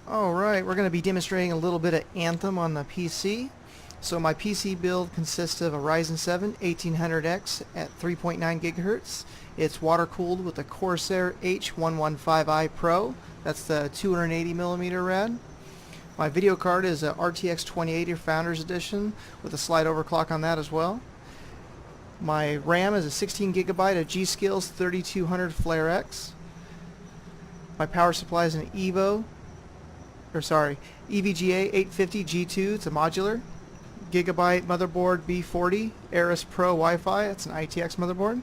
Alright, we're going to be demonstrating a little bit of Anthem on the PC. So my PC build consists of a Ryzen 1800x at 3.9 gigahertz. It's water cooled with a Corsair H115i Pro. That's the 280mm rad. My video card is a RTX 2080 Founders Edition with a slide overclock on that as well. My RAM is a 16 gigabyte of GSkill 3200 Flare X. My power supply is an EVGA 850 G2. It's a modular. Gigabyte motherboard B40 Aorus Pro Wi-Fi. It's an RTX motherboard.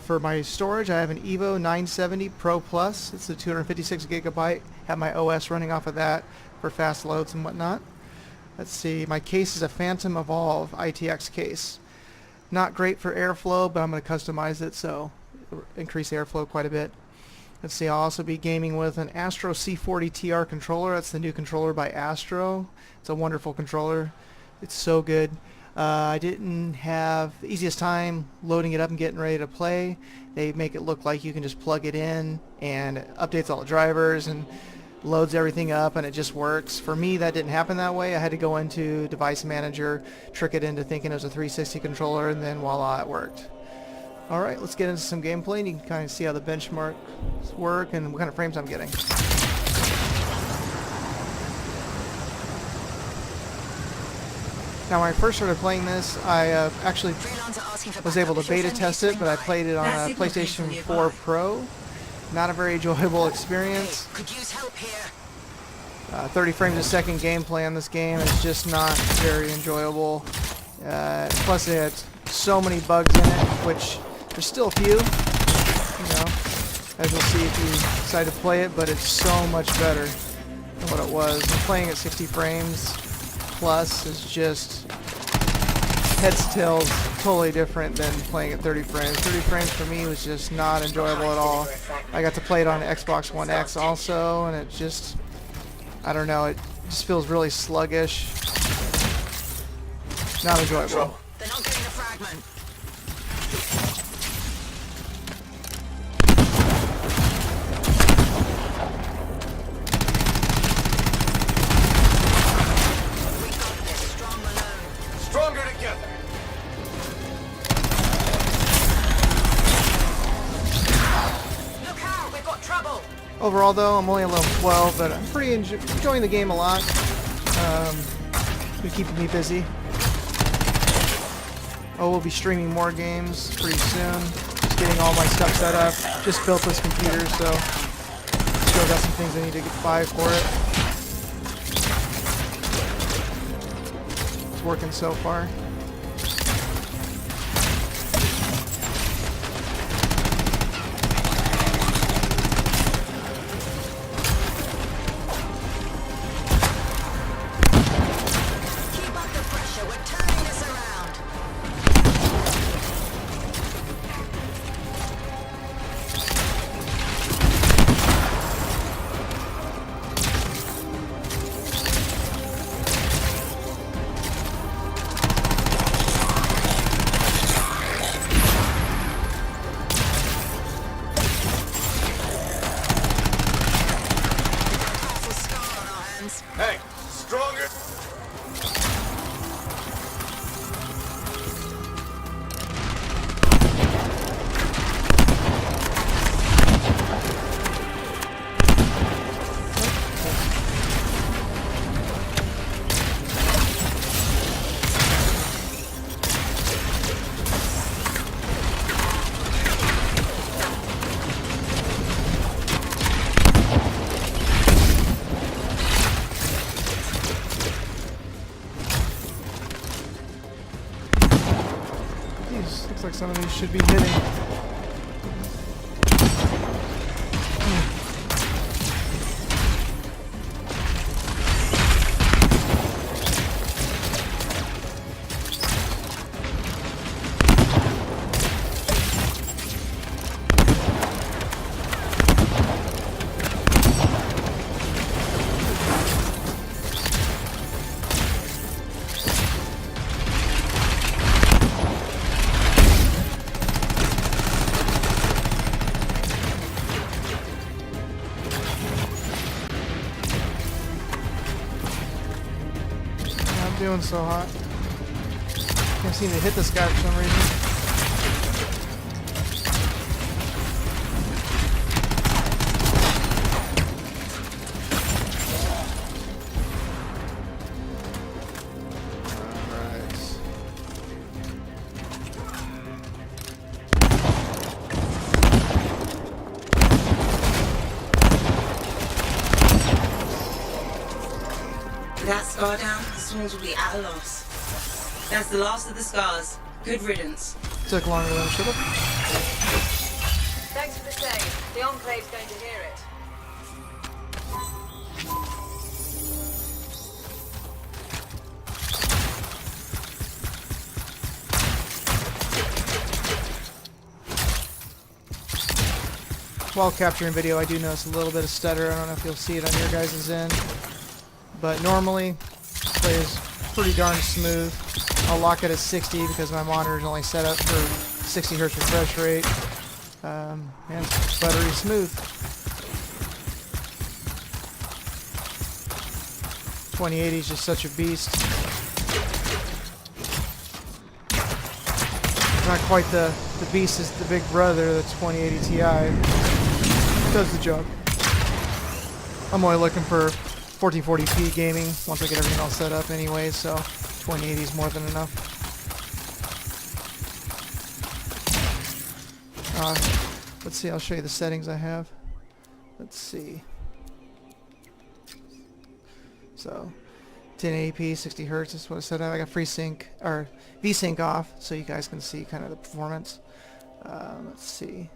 For my storage, I have an Evo 970 Pro Plus. It's a 256 gigabyte. Have my OS running off of that for fast loads and whatnot. Let's see. My case is a Phantom Evolv RTX case. Not great for airflow, but I'm going to customize it so increase airflow quite a bit. Let's see, I'll also be gaming with an Astro C40 TR controller. That's the new controller by Astro. It's a wonderful controller. It's so good. I didn't have the easiest time loading it up and getting ready to play. They make it look like you can just plug it in and it updates all the drivers and loads everything up and it just works. For me, that didn't happen that way. I had to go into Device Manager, trick it into thinking it was a 360 controller, and then voila, it worked. Alright, let's get into some gameplay and you can kind of see how the benchmarks work and what kind of frames I'm getting. Now when I first started playing this, I actually was able to beta test it, but I played it on a PlayStation 4 Pro. Not a very enjoyable experience. 30 frames a second gameplay on this game is just not very enjoyable. Plus it had so many bugs in it, which there's still a few, you know, as you'll see if you decide to play it, but it's so much better than what it was. And playing at 60 frames plus is just heads tails totally different than playing at 30 frames. 30 frames for me was just not enjoyable at all. I got to play it on Xbox One X also, and it just, I don't know, it just feels really sluggish. Not enjoyable. They're not getting a fragment. Overall though, I'm only a level 12, but I'm pretty enjoying the game a lot. It's keeping me busy. Oh, we'll be streaming more games pretty soon. Just getting all my stuff set up. Just built this computer, so still got some things I need to buy for it. It's working so far. Hey, stronger! Looks like some of these should be hitting. doing so hot. Can't seem to hit this guy for some reason. That scar down, the swarms will be at a loss. That's the last of the scars. Good riddance. Took longer than it should have. Thanks for the save. The Enclave's going to hear it. While capturing video, I do notice a little bit of stutter. I don't know if you'll see it on your guys' end. But normally, it plays pretty darn smooth. I'll lock it at 60 because my monitor is only set up for 60 Hz refresh rate. And it's buttery smooth. 2080 is just such a beast. Not quite the beast as the big brother, the 2080 Ti. Does the job. I'm only looking for 1440p gaming once I get everything all set up anyway, so 2080 is more than enough. Let's see, I'll show you the settings I have. Let's see. So 1080p, 60 Hz is what I set up. I got FreeSync or VSync off, so you guys can see kind of the performance. Let's see.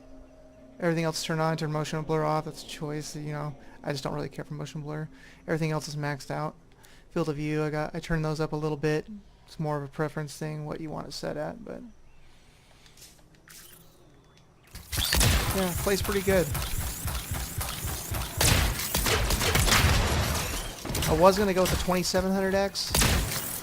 Everything else is turned on. Turn motion blur off. That's a choice. You know, I just don't really care for motion blur. Everything else is maxed out. Field of view, I turned those up a little bit. It's more of a preference thing, what you want to set at, but yeah, plays pretty good. I was gonna go with the 2700X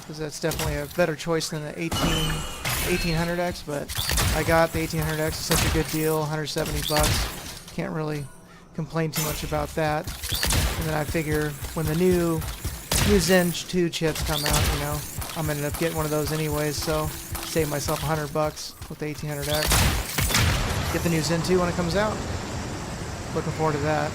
because that's definitely a better choice than the 1800X, but I got the 1800X. It's such a good deal, 170 bucks. Can't really complain too much about that. And then I figure when the new Zen 2 chips come out, you know, I'm gonna end up getting one of those anyways, so save myself 100 bucks with the 1800X. Get the new Zen 2 when it comes out. Looking forward to that.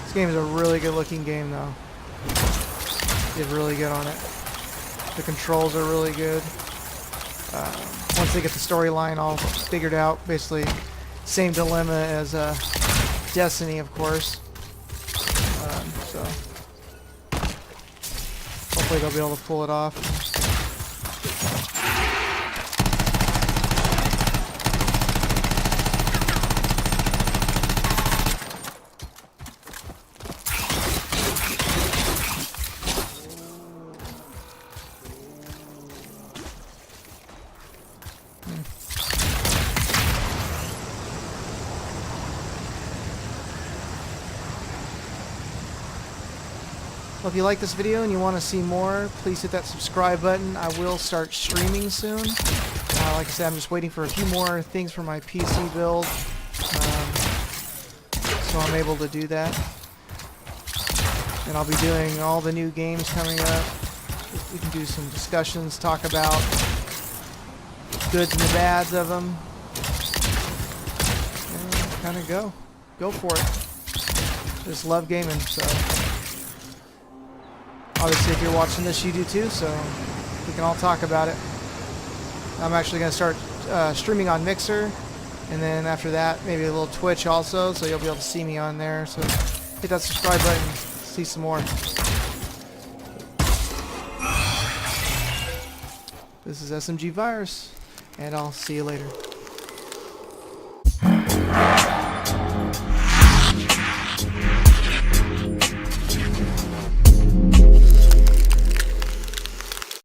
This game is a really good looking game though. Did really good on it. The controls are really good. Once they get the storyline all figured out, basically same dilemma as Destiny, of course. So hopefully they'll be able to pull it off. Well, if you like this video and you want to see more, please hit that subscribe button. I will start streaming soon. Like I said, I'm just waiting for a few more things for my PC build, so I'm able to do that. And I'll be doing all the new games coming up. We can do some discussions, talk about goods and the bads of them. And kind of go for it. Just love gaming, so. Obviously, if you're watching this, you do too, so we can all talk about it. I'm actually going to start streaming on Mixer, and then after that, maybe a little Twitch also, so you'll be able to see me on there. So hit that subscribe button, see some more. This is SMG Virus, and I'll see you later.